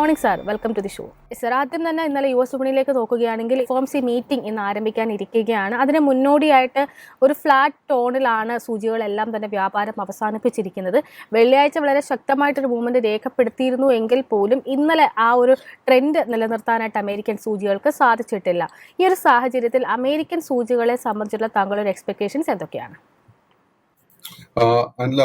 Morning sir, welcome to the show. Sir, ആദ്യം തന്നെ ഇന്നലെ US വിപണിയിലേക്ക് നോക്കുകയാണെങ്കിൽ FOMC മീറ്റിംഗ് ഇന്ന് ആരംഭിക്കാനിരിക്കുകയാണ്. അതിന് മുന്നോടിയായിട്ട് ഒരു ഫ്ലാറ്റ് ടോണിലാണ് സൂചികളെല്ലാം തന്നെ വ്യാപാരം അവസാനിപ്പിച്ചിരിക്കുന്നത്. വെള്ളിയാഴ്ച വളരെ ശക്തമായിട്ടൊരു മൂവ്മെന്റ് രേഖപ്പെടുത്തിയിരുന്നു എങ്കിൽ പോലും ഇന്നലെ ആ ഒരു ട്രെൻഡ് നിലനിർത്താനായിട്ട് അമേരിക്കൻ സൂചികൾക്ക് സാധിച്ചിട്ടില്ല. ഈ ഒരു സാഹചര്യത്തിൽ അമേരിക്കൻ സൂചികളെ സംബന്ധിച്ചുള്ള താങ്കളുടെ എക്സ്പെക്ടേഷൻസ് എന്തൊക്കെയാണ്? അല്ല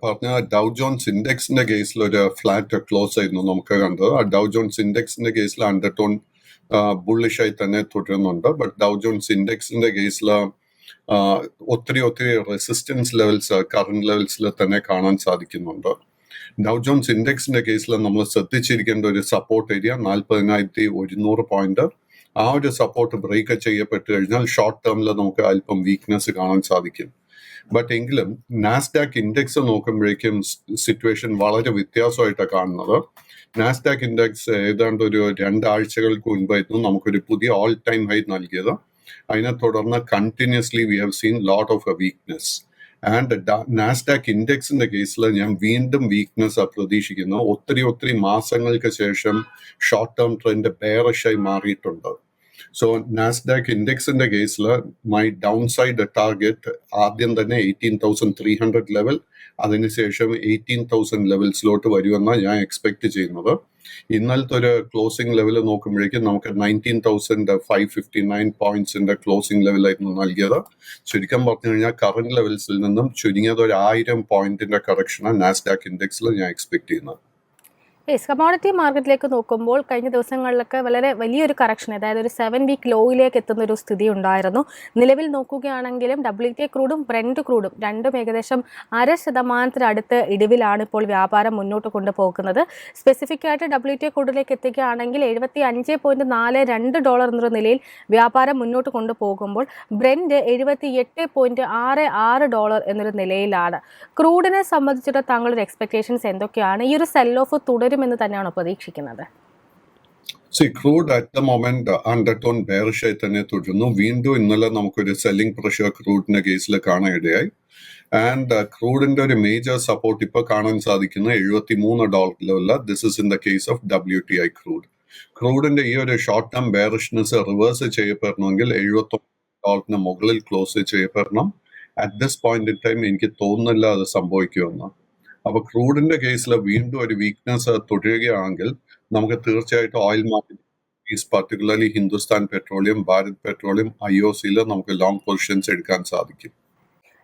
പറഞ്ഞ ഡൗ ജോൺസ് ഇൻഡെക്സിന്റെ കേസിൽ ഒരു ഫ്ലാറ്റ് ക്ലോസ് ആയിരുന്നു നമുക്ക് കണ്ടത്. ആ ഡൗ ജോൺസ് ഇൻഡെക്സിന്റെ കേസിൽ അണ്ടർടോൺ ബുള്ളിഷായി തന്നെ തുടരുന്നുണ്ട്. ബട്ട് ഡൗ ജോൺസ് ഇൻഡെക്സിന്റെ കേസിൽ ഒത്തിരി റെസിസ്റ്റൻസ് ലെവൽസ് കറന്റ് ലെവൽസിൽ തന്നെ കാണാൻ സാധിക്കുന്നുണ്ട്. ഡൗ ജോൺസ് ഇൻഡെക്സിന്റെ കേസിൽ നമ്മൾ ശ്രദ്ധിച്ചിരിക്കേണ്ട ഒരു സപ്പോർട്ട് ഏരിയ 40,100 പോയിന്റ്. ആ ഒരു സപ്പോർട്ട് ബ്രേക്ക് ചെയ്യപ്പെട്ട് കഴിഞ്ഞാൽ ഷോർട്ട് ടേമിൽ നമുക്ക് അല്പം വീക്ക്നെസ് കാണാൻ സാധിക്കും. ബട്ട് എങ്കിലും നാസ്ഡാക്ക് ഇൻഡെക്സ് നോക്കുമ്പോഴേക്കും സിറ്റുവേഷൻ വളരെ വ്യത്യാസമായിട്ടാണ് കാണുന്നത്. നാസ്ഡാക്ക് ഇൻഡെക്സ് ഏതാണ്ട് ഒരു 2 ആഴ്ചകൾക്ക് മുൻപായിരുന്നു നമുക്കൊരു പുതിയ ഓൾ ടൈം ഹൈ നൽകിയത്. അതിനെ തുടർന്ന് continuously we have seen lot of a weakness. And Nasdaq ഇൻഡെക്സിന്റെ കേസിൽ ഞാൻ വീണ്ടും വീക്ക്നെസ് പ്രതീക്ഷിക്കുന്നു. ഒത്തിരി മാസങ്ങൾക്ക് ശേഷം ഷോർട്ട് ടേം ട്രെൻഡ് ബെയറിഷായി മാറിയിട്ടുണ്ട്. സോ നാസ്ഡാക്ക് ഇൻഡെക്സിന്റെ കേസിൽ മൈ ഡൗൺ സൈഡ് ടാർഗറ്റ് ആദ്യം തന്നെ 18,300 ലെവൽ, അതിനുശേഷം 18,000 ലെവൽസിലോട്ട് വരുമെന്നാണ് ഞാൻ എക്സ്പെക്ട് ചെയ്യുന്നത്. ഇന്നലത്തെ ഒരു ക്ലോസിംഗ് ലെവൽ നോക്കുമ്പോഴേക്കും നമുക്ക് 19,559 പോയിന്റ്സിന്റെ ക്ലോസിംഗ് ലെവലായിരുന്നു നൽകിയത്. ചുരുക്കം പറഞ്ഞു കഴിഞ്ഞാൽ കറന്റ് ലെവൽസിൽ നിന്നും ചുരുങ്ങിയത് ഒരു 1000 പോയിന്റിന്റെ കറക്ഷനാണ് നാസ്ഡാക്ക് ഇൻഡെക്സിൽ ഞാൻ എക്സ്പെക്ട് ചെയ്യുന്നത്. കമോഡിറ്റി മാർക്കറ്റിലേക്ക് നോക്കുമ്പോൾ കഴിഞ്ഞ ദിവസങ്ങളിലൊക്കെ വളരെ വലിയൊരു കറക്ഷൻ, അതായത് ഒരു 7 വീക്ക് ലോയിലേക്ക് എത്തുന്ന ഒരു സ്ഥിതി ഉണ്ടായിരുന്നു. നിലവിൽ നോക്കുകയാണെങ്കിലും WTI ക്രൂഡും ബ്രെന്റ് ക്രൂഡും രണ്ടും ഏകദേശം 0.5% അടുത്ത് ഇടിവിലാണ് ഇപ്പോൾ വ്യാപാരം മുന്നോട്ട് കൊണ്ടുപോകുന്നത്. സ്പെസിഫിക് ആയിട്ട് WTI ക്രൂഡിലേക്ക് എത്തുകയാണെങ്കിൽ $75.42 എന്നൊരു നിലയിൽ വ്യാപാരം മുന്നോട്ട് കൊണ്ടുപോകുമ്പോൾ ബ്രെന്റ് $78.66 എന്നൊരു നിലയിലാണ്. ക്രൂഡിനെ സംബന്ധിച്ചിട്ട് താങ്കളുടെ എക്സ്പെക്ടേഷൻസ് എന്തൊക്കെയാണ്? ഈ ഒരു സെൽ ഓഫ് തുടരുമെന്ന് തന്നെയാണോ പ്രതീക്ഷിക്കുന്നത്? Crude at the moment undertone ബെയറിഷായി തന്നെ തുടരുന്നു. വീണ്ടും ഇന്നലെ നമുക്കൊരു സെല്ലിംഗ് പ്രഷർ ക്രൂഡിന്റെ കേസിൽ കാണാനിടയായി. ആൻഡ് ക്രൂഡിന്റെ ഒരു മേജർ സപ്പോർട്ട് ഇപ്പൊ കാണാൻ സാധിക്കുന്നത് $73 ലെവലില്. This is in the case of WTI crude. ക്രൂഡിന്റെ ഈ ഒരു ഷോർട്ട് ടേം ബെയറിഷ്നെസ് റിവേഴ്സ് ചെയ്യപ്പെടണമെങ്കിൽ $79 മുകളിൽ ക്ലോസ് ചെയ്യപ്പെടണം. At this point in time എനിക്ക് തോന്നുന്നില്ല അത് സംഭവിക്കുമെന്ന്. അപ്പൊ ക്രൂഡിന്റെ കേസിൽ വീണ്ടും ഒരു വീക്ക്നെസ് തുടരുകയാണെങ്കിൽ നമുക്ക് തീർച്ചയായിട്ടും oil market, particularly Hindustan petroleum, Bharat petroleum, IOCയിൽ നമുക്ക് ലോങ് പൊസിഷൻസ് എടുക്കാൻ സാധിക്കും.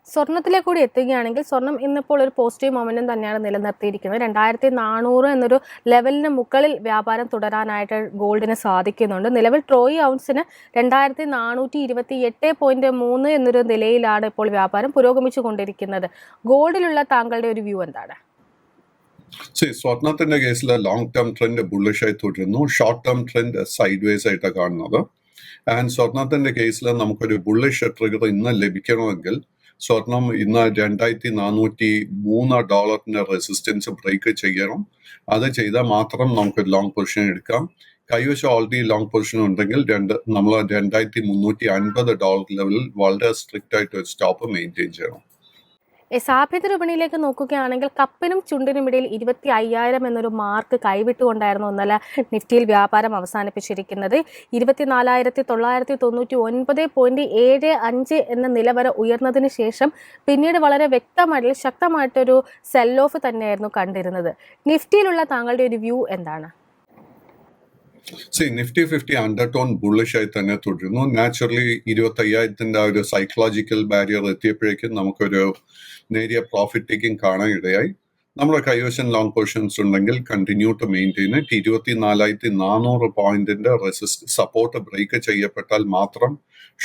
സ്വർണത്തിലേക്ക് കൂടി എത്തുകയാണെങ്കിൽ സ്വർണം ഇന്നിപ്പോൾ ഒരു പോസിറ്റീവ് മൊമെന്റം തന്നെയാണ് നിലനിർത്തിയിരിക്കുന്നത്. 2,400 എന്നൊരു ലെവലിന് മുകളിൽ വ്യാപാരം തുടരാനായിട്ട് ഗോൾഡിന് സാധിക്കുന്നുണ്ട്. നിലവിൽ ട്രോയ് ഔൺസിന് 2,428.3 എന്നൊരു നിലയിലാണ് ഇപ്പോൾ വ്യാപാരം പുരോഗമിച്ചു കൊണ്ടിരിക്കുന്നത്. ഗോൾഡിലുള്ള താങ്കളുടെ ഒരു വ്യൂ എന്താണ്? സ്വർണത്തിന്റെ കേസിൽ ലോങ് ടേം ട്രെൻഡ് ബുള്ളിഷായി തുടരുന്നു. Short term trend sideways ആയിട്ടാണ് കാണുന്നത്. ആൻഡ് സ്വർണത്തിന്റെ കേസിൽ നമുക്കൊരു ബുള്ളിഷ് ട്രിഗർ ഇന്ന് ലഭിക്കണമെങ്കിൽ സ്വർണം ഇന്ന് $2,403 റെസിസ്റ്റൻസ് ബ്രേക്ക് ചെയ്യണം. അത് ചെയ്താൽ മാത്രം നമുക്ക് ലോങ് പൊസിഷൻ എടുക്കാം. കൈവശം ഓൾറെഡി ലോങ് പൊസിഷൻ ഉണ്ടെങ്കിൽ നമ്മൾ $2,350 ലെവലിൽ വളരെ സ്ട്രിക്റ്റ് ആയിട്ട് ഒരു സ്റ്റോപ്പ് മെയിൻറ്റെയിൻ ചെയ്യണം. ആഭ്യന്തര വിപണിയിലേക്ക് നോക്കുകയാണെങ്കിൽ കപ്പിനും ചുണ്ടിനും ഇടയിൽ 25,000 എന്നൊരു മാർക്ക് കൈവിട്ടുകൊണ്ടായിരുന്നു ഇന്നലെ നിഫ്റ്റിയിൽ വ്യാപാരം അവസാനിപ്പിച്ചിരിക്കുന്നത്. 24,999.75 എന്ന നില വരെ ഉയർന്നതിന് ശേഷം പിന്നീട് വളരെ വ്യക്തമായിട്ട് ശക്തമായിട്ടൊരു സെൽ ഓഫ് തന്നെയായിരുന്നു കണ്ടിരുന്നത്. നിഫ്റ്റിയിലുള്ള താങ്കളുടെ ഒരു വ്യൂ എന്താണ്? നിഫ്റ്റി 50 അണ്ടർടോൺ ബുള്ളിഷ് ആയി തന്നെ തുടരുന്നു. നാച്ചുറലി 25,000 ആ ഒരു സൈക്കോളജിക്കൽ ബാരിയർ എത്തിയപ്പോഴേക്കും നമുക്കൊരു നേരിയ പ്രോഫിറ്റ് ടേക്കിംഗ് കാണാൻ ഇടയായി. നമ്മുടെ കൈവശം ലോങ് പൊസിഷൻസ് ഉണ്ടെങ്കിൽ കണ്ടിന്യൂ ടു മെയിൻറ്റെയിൻ ഇറ്റ്. 24,400 പോയിന്റിന്റെ സപ്പോർട്ട് ബ്രേക്ക് ചെയ്യപ്പെട്ടാൽ മാത്രം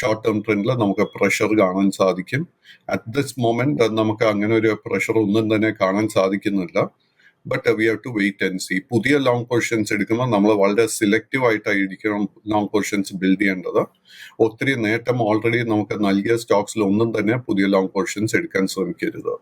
ഷോർട്ട് ടേം ട്രെൻഡിൽ നമുക്ക് പ്രഷർ കാണാൻ സാധിക്കും. അറ്റ് ദിസ് മൊമെന്റ് നമുക്ക് അങ്ങനെ ഒരു പ്രഷർ ഒന്നും തന്നെ കാണാൻ സാധിക്കുന്നില്ല. But we have to wait and see. പുതിയ ലോങ് പൊസിഷൻസ് എടുക്കുമ്പോൾ നമ്മൾ വളരെ സിലക്റ്റീവ് ആയിട്ടായിരിക്കണം ലോങ് പൊസിഷൻസ് ബിൽഡ് ചെയ്യേണ്ടത്. ഒത്തിരി നേട്ടം ഓൾറെഡി നമുക്ക് നൽകിയ സ്റ്റോക്സിൽ ഒന്നും തന്നെ പുതിയ ലോങ് പൊസിഷൻസ് എടുക്കാൻ ശ്രമിക്കരുത്.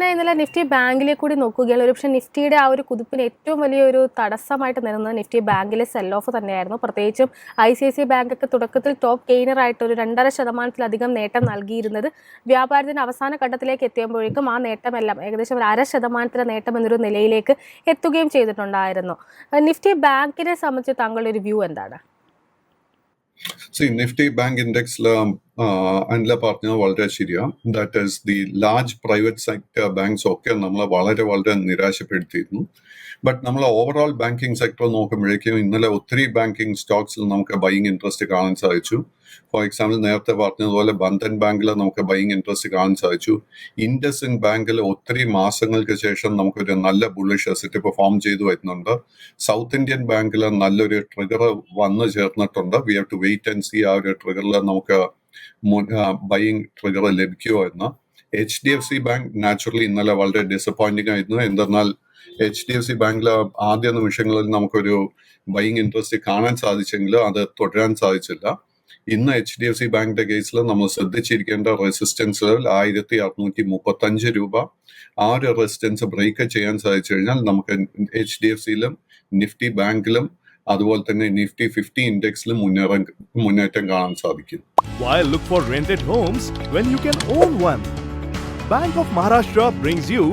തന്നെ ഇന്നലെ നിഫ്റ്റി ബാങ്കിലേക്ക് കൂടി നോക്കുകയാണ്. ഒരുപക്ഷെ നിഫ്റ്റിയുടെ ആ ഒരു കുതിപ്പിന് ഏറ്റവും വലിയൊരു തടസ്സമായിട്ട് നിന്നത് നിഫ്റ്റി ബാങ്കിലെ സെൽ ഓഫ് തന്നെയായിരുന്നു. പ്രത്യേകിച്ചും ICICI ബാങ്കൊക്കെ തുടക്കത്തിൽ ടോപ്പ് ഗെയിനറായിട്ട് ഒരു 2.5% നേട്ടം നൽകിയിരുന്നത് വ്യാപാരത്തിന്റെ അവസാന ഘട്ടത്തിലേക്ക് എത്തിയപ്പോഴേക്കും ആ നേട്ടമെല്ലാം ഏകദേശം ഒരു 0.5% നേട്ടം എന്നൊരു നിലയിലേക്ക് എത്തുകയും ചെയ്തിട്ടുണ്ടായിരുന്നു. നിഫ്റ്റി ബാങ്കിനെ സംബന്ധിച്ച് താങ്കളുടെ ഒരു വ്യൂ എന്താണ്? നിഫ്റ്റി ബാങ്ക് ഇൻഡെക്സിൽ അനില പറഞ്ഞത് വളരെ ശരിയാണ്. That is the large private sector banks ഒക്കെ നമ്മളെ വളരെ വളരെ നിരാശപ്പെടുത്തിയിരുന്നു. ബട്ട് നമ്മൾ ഓവറോൾ ബാങ്കിങ് സെക്ടർ നോക്കുമ്പോഴേക്കും ഇന്നലെ ഒത്തിരി ബാങ്കിങ് സ്റ്റോക്സിൽ നമുക്ക് ബൈയിങ് ഇൻട്രസ്റ്റ് കാണാൻ സാധിച്ചു. ഫോർ എക്സാമ്പിൾ നേരത്തെ പറഞ്ഞതുപോലെ ബന്ധൻ ബാങ്കിൽ നമുക്ക് ബൈയിങ് ഇൻട്രസ്റ്റ് കാണാൻ സാധിച്ചു. ഇൻഡസിൻ ബാങ്കിൽ ഒത്തിരി മാസങ്ങൾക്ക് ശേഷം നമുക്കൊരു നല്ല ബുള്ളിഷ് അസറ്റ് ഇപ്പോൾ ഫോം ചെയ്തു വരുന്നുണ്ട്. സൗത്ത് ഇന്ത്യൻ ബാങ്കിൽ നല്ലൊരു ട്രിഗർ വന്നു ചേർന്നിട്ടുണ്ട്. We have to wait and see ആ ഒരു ട്രിഗറിൽ നമുക്ക് ബൈയിങ് ട്രിഗർ ലഭിക്കുമോ എന്ന്. HDFC ബാങ്ക് നാച്ചുറലി ഇന്നലെ വളരെ ഡിസപ്പോയിന്റിംഗ് ആയിരുന്നു. എന്തെന്നാൽ HDFC ബാങ്കിൽ ആദ്യ നിമിഷങ്ങളിൽ നമുക്കൊരു ബൈയിങ് ഇൻട്രസ്റ്റ് കാണാൻ സാധിച്ചെങ്കിലും അത് തുടരാൻ സാധിച്ചില്ല. ഇന്ന് HDFC ബാങ്കിന്റെ കേസിൽ നമ്മൾ ശ്രദ്ധിച്ചിരിക്കേണ്ട റെസിസ്റ്റൻസ് ലെവൽ 1635 രൂപ. ആ ഒരു റെസിസ്റ്റൻസ് ബ്രേക്ക് ചെയ്യാൻ സാധിച്ചു കഴിഞ്ഞാൽ നമുക്ക് HDFCയിലും നിഫ്റ്റി ബാങ്കിലും അതുപോലെ തന്നെ നിഫ്റ്റി 50 ഇൻഡെക്സിലും മുന്നേറ്റം കാണാൻ സാധിക്കും. Why look for rented homes when you can own one? Bank of Maharashtra brings you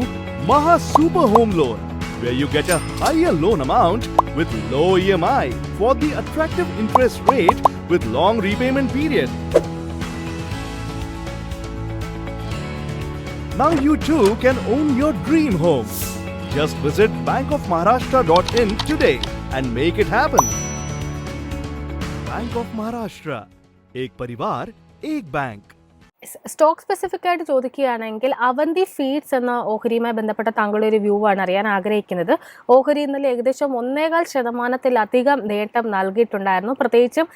Maha Super Home Loan, where you get a higher loan amount with low EMI for the attractive interest rate with long repayment period. Now you too can own your dream home. Just visit bankofmaharashtra.in today and make it happen. Bank of Maharashtra. एक परिवार, एक bank. Stock specific ആയിട്ട് ചോദിക്കുകയാണെങ്കിൽ Avanti feeds എന്ന ഓഹരിയുമായി ബന്ധപ്പെട്ട താങ്കളുടെ ഒരു view ആണ് അറിയാൻ ആഗ്രഹിക്കുന്നത്. ഓഹരി ഇന്നലെ ഏകദേശം 1.25% നേട്ടം നൽകിയിട്ടുണ്ടായിരുന്നു. പ്രത്യേകിച്ചും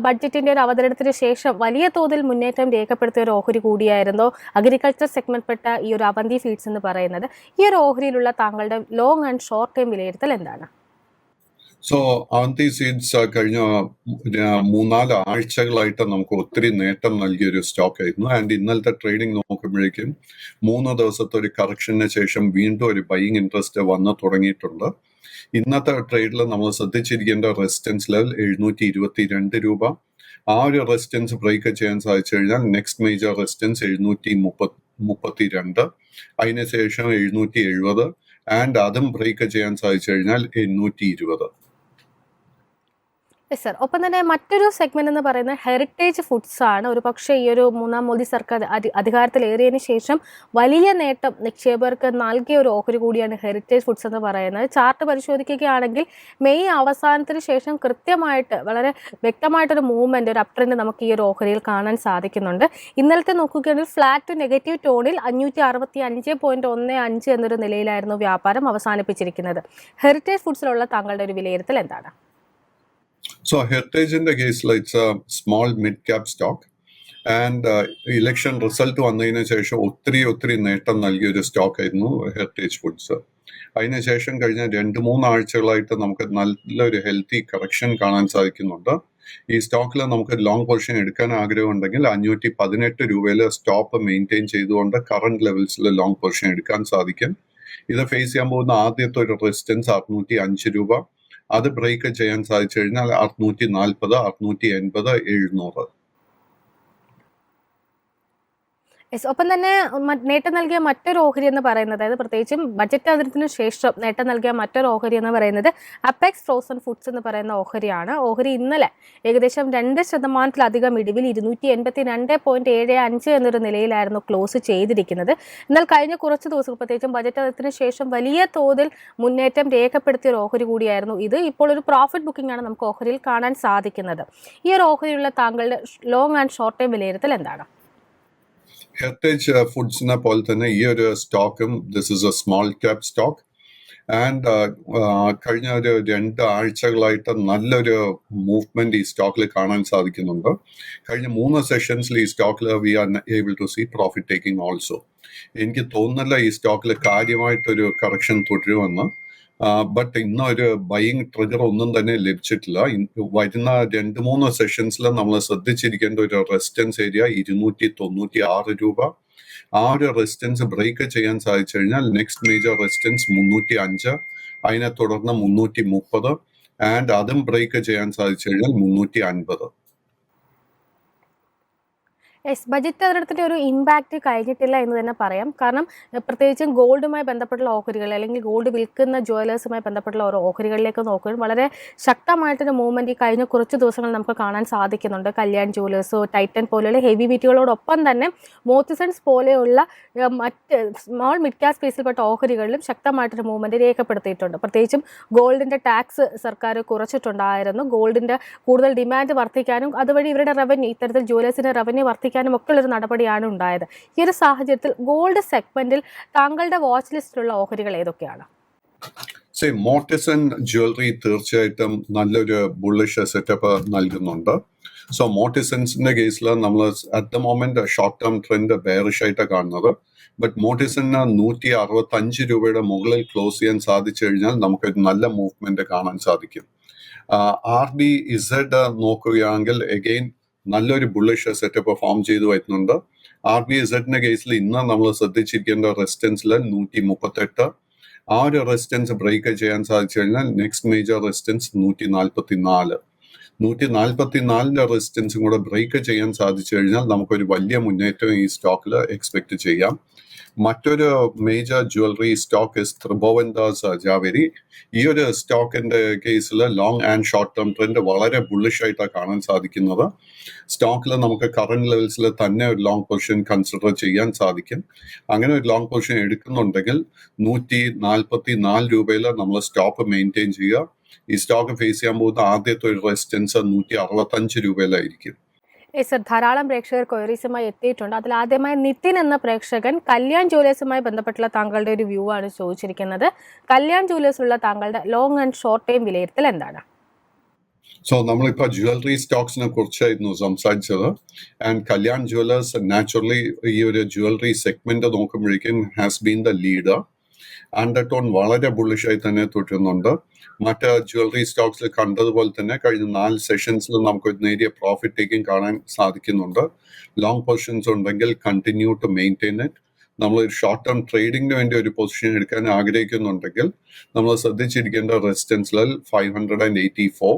ബഡ്ജറ്റിന്റെ ഒരു അവതരണത്തിന് ശേഷം വലിയ തോതിൽ മുന്നേറ്റം രേഖപ്പെടുത്തിയ ഒരു ഓഹരി കൂടിയായിരുന്നു അഗ്രികൾച്ചർ സെഗ്മെന്റ്പ്പെട്ട ഈ ഒരു അവന്തി ഫീഡ്സ് എന്ന് പറയുന്നത്. ഈ ഒരു ഓഹരിയിലുള്ള താങ്കളുടെ ലോങ് ആൻഡ് ഷോർട്ട് ടൈം വിലയിരുത്തൽ എന്താണ്? അവന്തി സീഡ്സ് കഴിഞ്ഞ 3-4 ആഴ്ചകളായിട്ട് നമുക്ക് ഒത്തിരി നേട്ടം നൽകിയ ഒരു സ്റ്റോക്ക് ആയിരുന്നു. ആൻഡ് ഇന്നലത്തെ ട്രേഡിംഗ് നോക്കുമ്പോഴേക്കും 3 ദിവസത്തെ ഒരു കറക്ഷന് ശേഷം വീണ്ടും ഒരു ബൈയിങ് ഇൻട്രസ്റ്റ് വന്ന് തുടങ്ങിയിട്ടുണ്ട്. ഇന്നത്തെ ട്രേഡിൽ നമ്മൾ ശ്രദ്ധിച്ചിരിക്കേണ്ട റെസിസ്റ്റൻസ് ലെവൽ 722 രൂപ. ആ ഒരു റെസിസ്റ്റൻസ് ബ്രേക്ക് ചെയ്യാൻ സാധിച്ചു കഴിഞ്ഞാൽ നെക്സ്റ്റ് മേജർ റെസിസ്റ്റൻസ് 732. അതിനുശേഷം 770 ആൻഡ് അതും ബ്രേക്ക് ചെയ്യാൻ സാധിച്ചു കഴിഞ്ഞാൽ 820. സർ, ഒപ്പം തന്നെ മറ്റൊരു സെഗ്മെന്റ് എന്ന് പറയുന്നത് ഹെറിറ്റേജ് ഫുഡ്സ് ആണ്. ഒരു പക്ഷേ ഈ ഒരു 3ാം മോദി സർക്കാർ അധികാരത്തിലേറിയതിനു ശേഷം വലിയ നേട്ടം നിക്ഷേപകർക്ക് നൽകിയ ഒരു ഓഹരി കൂടിയാണ് ഹെറിറ്റേജ് ഫുഡ്സ് എന്ന് പറയുന്നത്. ചാർട്ട് പരിശോധിക്കുകയാണെങ്കിൽ മെയ് അവസാനത്തിന് ശേഷം കൃത്യമായിട്ട് വളരെ വ്യക്തമായിട്ടൊരു മൂവ്മെന്റ്, ഒരു അപ് ട്രെൻഡ് നമുക്ക് ഈ ഒരു ഓഹരിയിൽ കാണാൻ സാധിക്കുന്നുണ്ട്. ഇന്നലത്തെ നോക്കുകയാണെങ്കിൽ ഫ്ലാറ്റ് ടു നെഗറ്റീവ് ടോണിൽ 565.15 എന്നൊരു നിലയിലായിരുന്നു വ്യാപാരം അവസാനിപ്പിച്ചിരിക്കുന്നത്. ഹെറിറ്റേജ് ഫുഡ്സിലുള്ള താങ്കളുടെ ഒരു വിലയിരുത്തൽ എന്താണ്? Heritage in the case, it's a small mid-cap stock. And election result വന്നതിന് ശേഷം ഒത്തിരി നേട്ടം നൽകിയൊരു സ്റ്റോക്ക് ആയിരുന്നു ഹെറിറ്റേജ് ഫുഡ്സ്. അതിനുശേഷം കഴിഞ്ഞ 2-3 ആഴ്ചകളായിട്ട് നമുക്ക് നല്ലൊരു ഹെൽത്തി കറക്ഷൻ കാണാൻ സാധിക്കുന്നുണ്ട്. ഈ സ്റ്റോക്കിൽ നമുക്ക് ലോങ് പൊസിഷൻ എടുക്കാൻ ആഗ്രഹമുണ്ടെങ്കിൽ 518 രൂപയിൽ സ്റ്റോപ്പ് മെയിൻറ്റെയിൻ ചെയ്തുകൊണ്ട് കറണ്ട് ലെവൽസിൽ ലോങ് പൊസിഷൻ എടുക്കാൻ സാധിക്കും. ഇത് ഫേസ് ചെയ്യാൻ പോകുന്ന ആദ്യത്തെ ഒരു റെസിസ്റ്റൻസ് 605 രൂപ. അത് ബ്രേക്ക് ചെയ്യാൻ സാധിച്ചു കഴിഞ്ഞാൽ 640, 680, 700. ഒപ്പം തന്നെ നേട്ടം നൽകിയ മറ്റൊരു ഓഹരി എന്ന് പറയുന്നത്, അതായത് പ്രത്യേകിച്ചും ബജറ്റ് അവതരണത്തിന് ശേഷം നേട്ടം നൽകിയ മറ്റൊരു ഓഹരി എന്ന് പറയുന്നത് അപ്പെക്സ് ഫ്രോസൺ ഫുഡ്സ് എന്ന് പറയുന്ന ഓഹരിയാണ്. ഓഹരി ഇന്നലെ ഏകദേശം 2% ഇടിവിൽ 282.75 എന്നൊരു നിലയിലായിരുന്നു ക്ലോസ് ചെയ്തിരിക്കുന്നത്. എന്നാൽ കഴിഞ്ഞ കുറച്ച് ദിവസം പ്രത്യേകിച്ചും ബജറ്റ് അവതരണത്തിന് ശേഷം വലിയ തോതിൽ മുന്നേറ്റം രേഖപ്പെടുത്തിയ ഒരു ഓഹരി കൂടിയായിരുന്നു ഇത്. ഇപ്പോൾ ഒരു പ്രോഫിറ്റ് ബുക്കിംഗ് ആണ് നമുക്ക് ഓഹരിയിൽ കാണാൻ സാധിക്കുന്നത്. ഈ ഒരു ഓഹരിയുള്ള താങ്കളുടെ ലോങ് ആൻഡ് ഷോർട്ട് ടൈം വിലയിരുത്തൽ എന്താണ്? ഹെറിറ്റേജ് ഫുഡ്സിനെ പോലെ തന്നെ ഈ ഒരു സ്റ്റോക്കും this is a small cap stock. And കഴിഞ്ഞ ഒരു 2 ആഴ്ചകളായിട്ട് നല്ലൊരു മൂവ്മെന്റ് ഈ സ്റ്റോക്കിൽ കാണാൻ സാധിക്കുന്നുണ്ട്. കഴിഞ്ഞ 3 സെഷൻസിൽ ഈ സ്റ്റോക്കിൽ we are able to see profit taking also. എനിക്ക് തോന്നുന്നില്ല ഈ സ്റ്റോക്കിൽ കാര്യമായിട്ടൊരു കറക്ഷൻ തുടരുമെന്ന്. ബട്ട് ഇന്നൊരു ബൈയിങ് ട്രിഗർ ഒന്നും തന്നെ ലഭിച്ചിട്ടില്ല. വരുന്ന 2-3 സെഷൻസിൽ നമ്മൾ ശ്രദ്ധിച്ചിരിക്കേണ്ട ഒരു റെസിസ്റ്റൻസ് ഏരിയ 296 രൂപ. ആ ഒരു റെസിസ്റ്റൻസ് ബ്രേക്ക് ചെയ്യാൻ സാധിച്ചു കഴിഞ്ഞാൽ നെക്സ്റ്റ് മേജർ റെസിസ്റ്റൻസ് 305, അതിനെ തുടർന്ന് 330 ആൻഡ് അതും ബ്രേക്ക് ചെയ്യാൻ സാധിച്ചു കഴിഞ്ഞാൽ 350. യെസ്, ബജറ്റ് തെരഞ്ഞെടുപ്പിൻ്റെ ഒരു ഇമ്പാക്റ്റ് കഴിഞ്ഞിട്ടില്ല എന്ന് തന്നെ പറയാം. കാരണം പ്രത്യേകിച്ചും ഗോൾഡുമായി ബന്ധപ്പെട്ടുള്ള ഓഹരികൾ അല്ലെങ്കിൽ ഗോൾഡ് വിൽക്കുന്ന ജ്വല്ലേഴ്സുമായി ബന്ധപ്പെട്ടുള്ള ഓരോ ഓഹരികളിലേക്ക് നോക്കുകയും വളരെ ശക്തമായിട്ടൊരു മൂവ്മെൻറ്റ് ഈ കഴിഞ്ഞ കുറച്ച് ദിവസങ്ങൾ നമുക്ക് കാണാൻ സാധിക്കുന്നുണ്ട്. കല്യാൺ ജ്വല്ലേഴ്സ്, ടൈറ്റൻ പോലെയുള്ള ഹെവി വെയിറ്റുകളോടൊപ്പം തന്നെ മോത്തിസൺസ് പോലെയുള്ള മറ്റ് സ്മോൾ മിഡ് ക്യാപ് സ്പേസിൽപ്പെട്ട ഓഹരികളിലും ശക്തമായിട്ടൊരു മൂവ്മെൻറ്റ് രേഖപ്പെടുത്തിയിട്ടുണ്ട്. പ്രത്യേകിച്ചും ഗോൾഡിൻ്റെ ടാക്സ് സർക്കാർ കുറച്ചിട്ടുണ്ടായിരുന്നു. ഗോൾഡിൻ്റെ കൂടുതൽ ഡിമാൻഡ് വർദ്ധിക്കാനും അതുവഴി ഇവരുടെ റവന്യൂ, ഇത്തരത്തിൽ ജ്വല്ലേഴ്സിൻ്റെ റവന്യൂ വർദ്ധിക്കാനും ഒക്കെ ഉള്ളൊരു നടപടിയാണ് ഉണ്ടായത്. ഈ ഒരു സാഹചര്യത്തിൽ ഗോൾഡ് സെഗ്മെന്റിൽ താങ്കളുടെ വാച്ച് ലിസ്റ്റിലുള്ള ഓഹരികൾ ഏതൊക്കെയാണ്? മോർട്ടിസൺ ജ്വല്ലറി തീർച്ചയായിട്ടും നല്ലൊരു ബുള്ളിഷ് സെറ്റപ്പ് നൽകുന്നുണ്ട്. സോ മോർട്ടിസൺസിന്റെ കേസിൽ നമ്മൾ at the moment short term trend bearish ആയിട്ട് കാണുന്നത്. ബട്ട് മോർട്ടിസണിന് 165 രൂപയുടെ മുകളിൽ ക്ലോസ് ചെയ്യാൻ സാധിച്ചു കഴിഞ്ഞാൽ നമുക്കൊരു നല്ല മൂവ്മെന്റ് കാണാൻ സാധിക്കും. RBZ നോക്കുകയാണെങ്കിൽ അഗെയിൻ നല്ലൊരു ബുള്ളിഷ് സെറ്റപ്പ് ഫോം ചെയ്തു വരുന്നുണ്ട്. RBZന്റെ കേസിൽ ഇന്ന് നമ്മൾ ശ്രദ്ധിച്ചിരിക്കേണ്ട റെസിസ്റ്റൻസിൽ 138, ആ ഒരു റെസിസ്റ്റൻസ് ബ്രേക്ക് ചെയ്യാൻ സാധിച്ചു കഴിഞ്ഞാൽ നെക്സ്റ്റ് മേജർ റെസിസ്റ്റൻസ് 144. 144ന്റെ റെസിസ്റ്റൻസും കൂടെ ബ്രേക്ക് ചെയ്യാൻ സാധിച്ചു കഴിഞ്ഞാൽ നമുക്കൊരു വലിയ മുന്നേറ്റം ഈ സ്റ്റോക്കിൽ എക്സ്പെക്ട് ചെയ്യാം. മറ്റൊരു മേജർ ജ്വല്ലറി സ്റ്റോക്ക് ത്രിഭുവൻദാസ് ജാവേരി. ഈ ഒരു സ്റ്റോക്കിന്റെ കേസിൽ long and short term trend വളരെ ബുള്ളിഷ് ആയിട്ടാണ് കാണാൻ സാധിക്കുന്നത്. സ്റ്റോക്കിൽ നമുക്ക് കറന്റ് ലെവൽസിൽ തന്നെ ഒരു ലോങ് പൊസിഷൻ കൺസിഡർ ചെയ്യാൻ സാധിക്കും. അങ്ങനെ ഒരു ലോങ് പൊസിഷൻ എടുക്കുന്നുണ്ടെങ്കിൽ 144 രൂപയിൽ നമ്മൾ സ്റ്റോപ്പ് മെയിൻറ്റെയിൻ ചെയ്യുക. ഈ സ്റ്റോക്ക് ഫേസ് ചെയ്യാൻ പോകുന്ന ആദ്യത്തെ ഒരു റെസിസ്റ്റൻസ് 165 രൂപയിലായിരിക്കും. സർ, ധാരാളം പ്രേക്ഷകർ ക്വയറീസുമായി എത്തിയിട്ടുണ്ട്. അതിൽ ആദ്യമായി നിതിൻ എന്ന പ്രേക്ഷകൻ കല്യാൺ ജ്വല്ലേഴ്സുമായി ബന്ധപ്പെട്ടുള്ള താങ്കളുടെ ഒരു വ്യൂ ആണ് ചോദിച്ചിരിക്കുന്നത്. കല്യാൺ ജ്വല്ലേഴ്സിലുള്ള താങ്കളുടെ ലോങ് ആൻഡ് ഷോർട്ട് ടൈം വിലയിരുത്തൽ എന്താണ്? സോ നമ്മളിപ്പോൾ ജ്വല്ലറി സ്റ്റോക്സിനെ കുറിച്ചായിരുന്നു സംസാരിച്ചത്. ആൻഡ് കല്യാൺ ജ്വല്ലേഴ്സ് നാച്ചുറലി ഈ ഒരു ജ്വല്ലറി സെഗ്മെന്റ് നോക്കുമ്പോഴേക്കും has been the leader. Undertone വളരെ ബുള്ളിഷായി തന്നെ തുടരുന്നുണ്ട്. മറ്റ് ജ്വല്ലറി സ്റ്റോക്സിൽ കണ്ടതുപോലെ തന്നെ കഴിഞ്ഞ 4 സെഷൻസിൽ നമുക്ക് ഒരു നേരിയ പ്രോഫിറ്റ് ടേക്കിംഗ് കാണാൻ സാധിക്കുന്നുണ്ട്. ലോങ് പൊസിഷൻസ് ഉണ്ടെങ്കിൽ കണ്ടിന്യൂ ടു മെയിൻറ്റെയിൻ ഇറ്റ്. നമ്മൾ ഒരു ഷോർട്ട് ടേം ട്രേഡിങ്ങിന് വേണ്ടി ഒരു പൊസിഷൻ എടുക്കാൻ ആഗ്രഹിക്കുന്നുണ്ടെങ്കിൽ നമ്മൾ ശ്രദ്ധിച്ചിരിക്കേണ്ട റെസിസ്റ്റൻസ് ലെവൽ 584.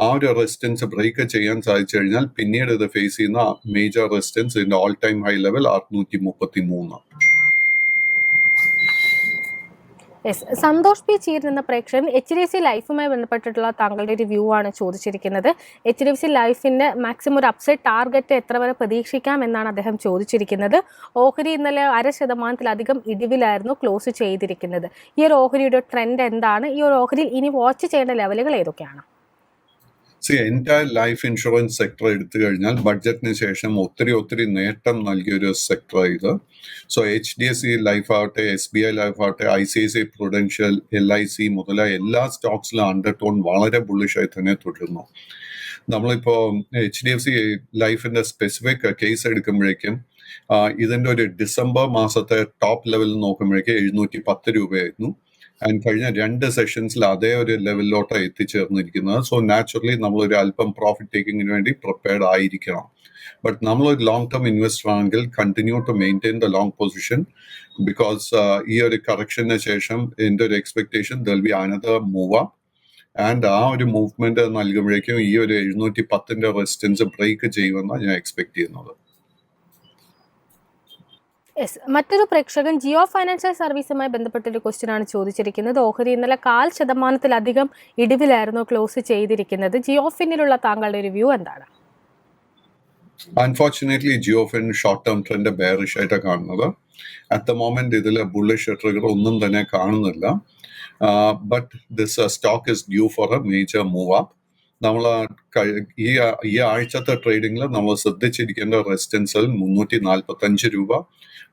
ആ ഒരു റെസിസ്റ്റൻസ് ബ്രേക്ക് ചെയ്യാൻ സാധിച്ചു കഴിഞ്ഞാൽ പിന്നീട് ഇത് ഫേസ് ചെയ്യുന്ന മേജർ റെസിസ്റ്റൻസ് ഇതിന്റെ all time high level 633. Yes, Santhosh P ചീർ എന്ന പ്രേക്ഷകൻ HDFC ലൈഫുമായി ബന്ധപ്പെട്ടിട്ടുള്ള താങ്കളുടെ ഒരു വ്യൂ ആണ് ചോദിച്ചിരിക്കുന്നത്. HDFC ലൈഫിന്റെ മാക്സിമം ഒരു അപ്സൈഡ് ടാർഗറ്റ് എത്ര വരെ പ്രതീക്ഷിക്കാം എന്നാണ് അദ്ദേഹം ചോദിച്ചിരിക്കുന്നത്. ഓഹരി ഇന്നലെ 0.5% ഇടിവിലായിരുന്നു ക്ലോസ് ചെയ്തിരിക്കുന്നത്. ഈ ഒരു ഓഹരിയുടെ ട്രെൻഡ് എന്താണ്? ഈ ഒരു ഓഹരിയിൽ ഇനി വാച്ച് ചെയ്യേണ്ട ലെവലുകൾ ഏതൊക്കെയാണ്? എൻറ്റയർ ലൈഫ് ഇൻഷുറൻസ് സെക്ടർ എടുത്തു കഴിഞ്ഞാൽ ബഡ്ജറ്റിന് ശേഷം ഒത്തിരി നേട്ടം നൽകിയൊരു സെക്ടർ ഇത്. സോ HDFC ലൈഫ് ആവട്ടെ, SBI ലൈഫ് ആവട്ടെ, ICICI പ്രൊഡൻഷ്യൽ, LIC മുതലായ എല്ലാ സ്റ്റോക്സിലും അണ്ടർടോൺ വളരെ ബുള്ളിഷായി തന്നെ തുടരുന്നു. നമ്മളിപ്പോൾ HDFC ലൈഫിന്റെ സ്പെസിഫിക് കേസ് എടുക്കുമ്പോഴേക്കും ഇതിന്റെ ഒരു ഡിസംബർ മാസത്തെ ടോപ്പ് ലെവൽ നോക്കുമ്പോഴേക്കും 710 രൂപയായിരുന്നു. ആൻഡ് കഴിഞ്ഞ 2 സെഷൻസിൽ അതേ ഒരു ലെവലിലോട്ടാണ് എത്തിച്ചേർന്നിരിക്കുന്നത്. സോ നാച്ചുറലി നമ്മളൊരു അല്പം പ്രോഫിറ്റ് ടേക്കിങ്ങിന് വേണ്ടി പ്രിപ്പയർഡ് ആയിരിക്കണം. ബട്ട് നമ്മളൊരു ലോങ് ടേം ഇൻവെസ്റ്റർ ആണെങ്കിൽ continue to maintain the long position. Because ഈ ഒരു കറക്ഷന് ശേഷം എൻ്റെ ഒരു expectation there will be another move up. And ആ ഒരു മൂവ്മെന്റ് നൽകുമ്പോഴേക്കും ഈ ഒരു 710ന്റെ റെസിസ്റ്റൻസ് ബ്രേക്ക് ചെയ്യുമെന്നാണ് ഞാൻ എക്സ്പെക്ട് ചെയ്യുന്നത്. യെസ്, മറ്റൊരു പ്രേക്ഷകൻ ജിയോ ഫൈനാൻഷ്യൽ സർവീസുമായി ബന്ധപ്പെട്ടൊരു ക്വസ്റ്റ്യൻ ആണ് ചോദിച്ചിരിക്കുന്നത്. ഓഹരി ഇന്നലെ 0.5% ഇടിവിലായിരുന്നു ക്ലോസ് ചെയ്തിരിക്കുന്നത്. ജിയോ ഫിന്നിലുള്ള താങ്കളുടെ ഒരു വ്യൂ എന്താണ്? Unfortunately Jio Fin short term trend bearish ആയിട്ടാണ് കാണുന്നത്. അറ്റ് ദ മൊമെന്റ് ഇതിൽ ബുള്ളിഷ് ട്രിഗർ ഒന്നും തന്നെ കാണുന്നില്ല. But this stock is due for a major move up. നമ്മൾ ഈ ആഴ്ചത്തെ ട്രേഡിംഗിൽ നമ്മൾ ശ്രദ്ധിച്ചിരിക്കേണ്ട റെസിസ്റ്റൻസിൽ 345 രൂപ.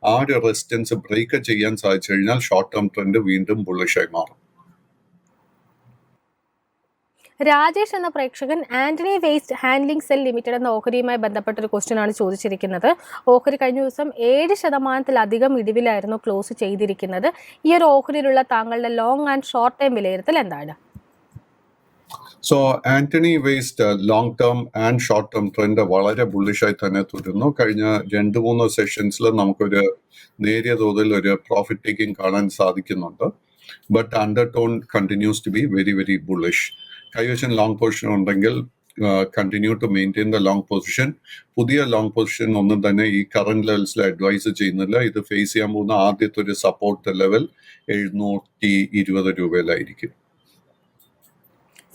ആ ഒരു റെസിസ്റ്റൻസ് ബ്രേക്ക് ചെയ്യാൻ സാധിച്ചു കഴിഞ്ഞാൽ ഷോർട്ട് ടേം ട്രെൻഡ് വീണ്ടും ബുള്ളിഷായി മാറും. രാജേഷ് എന്ന പ്രേക്ഷകൻ Antony waste handling cell limited എന്ന ഓഹരിയുമായി ബന്ധപ്പെട്ടൊരു ക്വസ്റ്റ്യൻ ആണ് ചോദിച്ചിരിക്കുന്നത്. ഓഹരി കഴിഞ്ഞ ദിവസം 7% ഇടിവിലായിരുന്നു ക്ലോസ് ചെയ്തിരിക്കുന്നത്. ഈ ഒരു ഓഹരിയിലുള്ള താങ്കളുടെ ലോങ് ആൻഡ് ഷോർട്ട് ടൈം വിലയിരുത്തൽ എന്താണ്? So Antony waste long term and short term trend വളരെ ബുള്ളിഷായി തന്നെ തുടരുന്നു. കഴിഞ്ഞ 2-3 സെഷൻസിൽ നമുക്കൊരു നേരിയ തോതിൽ ഒരു പ്രോഫിറ്റ് ടേക്കിംഗ് കാണാൻ സാധിക്കുന്നുണ്ട്. But undertone continues to be very very bullish. കൈവശം ലോങ് പൊസിഷൻ ഉണ്ടെങ്കിൽ continue to maintain the long position. പുതിയ ലോങ് പൊസിഷൻ ഒന്നും തന്നെ ഈ കറന്റ് ലെവൽസിൽ അഡ്വൈസ് ചെയ്യുന്നില്ല. ഇത് ഫേസ് ചെയ്യാൻ പോകുന്ന ആദ്യത്തെ ഒരു സപ്പോർട്ട് ലെവൽ 720 രൂപയിലായിരിക്കും.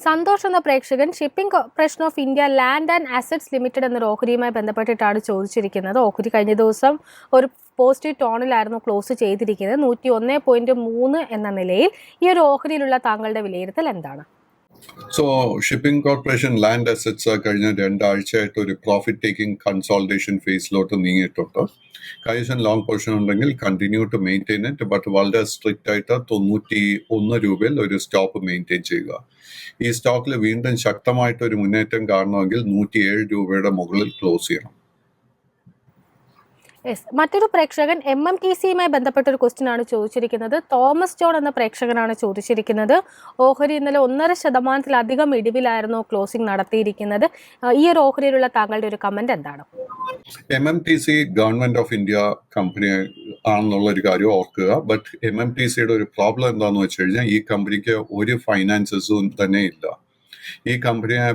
സന്തോഷ് എന്ന പ്രേക്ഷകൻ shipping corporation of India land and assets limited എന്ന ഓഹരിയുമായി ബന്ധപ്പെട്ടിട്ടാണ് ചോദിച്ചിരിക്കുന്നത്. ഓഹരി കഴിഞ്ഞ ദിവസം ഒരു പോസിറ്റീവ് ടോണിലായിരുന്നു ക്ലോസ് ചെയ്തിരിക്കുന്നത്. 101.3 എന്ന നിലയിൽ ഈ ഒരു ഓഹരിയിലുള്ള താങ്കളുടെ വിലയിരുത്തൽ എന്താണ്? So shipping corporation land assets കഴിഞ്ഞ 2 ആഴ്ചയായിട്ട് ഒരു പ്രോഫിറ്റ് ടേക്കിംഗ് കൺസോൾട്ടേഷൻ ഫേസിലോട്ട് നീങ്ങിയിട്ടുണ്ട്. കൈവശം ലോങ് പൊസിഷൻ ഉണ്ടെങ്കിൽ continue to maintain it. But വളരെ സ്ട്രിക്റ്റ് ആയിട്ട് 91 രൂപയിൽ ഒരു സ്റ്റോപ്പ് മെയിൻറ്റെയിൻ ചെയ്യുക. ഈ സ്റ്റോക്കിൽ വീണ്ടും ശക്തമായിട്ട് ഒരു മുന്നേറ്റം കാണണമെങ്കിൽ 107 രൂപയുടെ മുകളിൽ ക്ലോസ് ചെയ്യണം. യെസ്, മറ്റൊരു പ്രേക്ഷകൻ MMTCയുമായി ബന്ധപ്പെട്ട ഒരു ക്വസ്റ്റ്യൻ ആണ് ചോദിച്ചിരിക്കുന്നത്. തോമസ് ജോൺ എന്ന പ്രേക്ഷകനാണ് ചോദിച്ചിരിക്കുന്നത്. ഓഹരി ഇന്നലെ 1.5% ഇടിവിലായിരുന്നു ക്ലോസിംഗ് നടത്തിയിരിക്കുന്നത്. ഈ ഒരു ഓഹരിയിലുള്ള താങ്കളുടെ ഒരു കമന്റ് എന്താണ്? MMTC government of India company ആണെന്നുള്ള ഒരു കാര്യം ഓർക്കുക. ബട്ട് MMTCയുടെ ഒരു പ്രോബ്ലം എന്താണെന്ന് വെച്ച് കഴിഞ്ഞാൽ ഈ കമ്പനിക്ക് ഒരു ഫൈനാൻസസും തന്നെ ഇല്ല. ഈ കമ്പനിയെ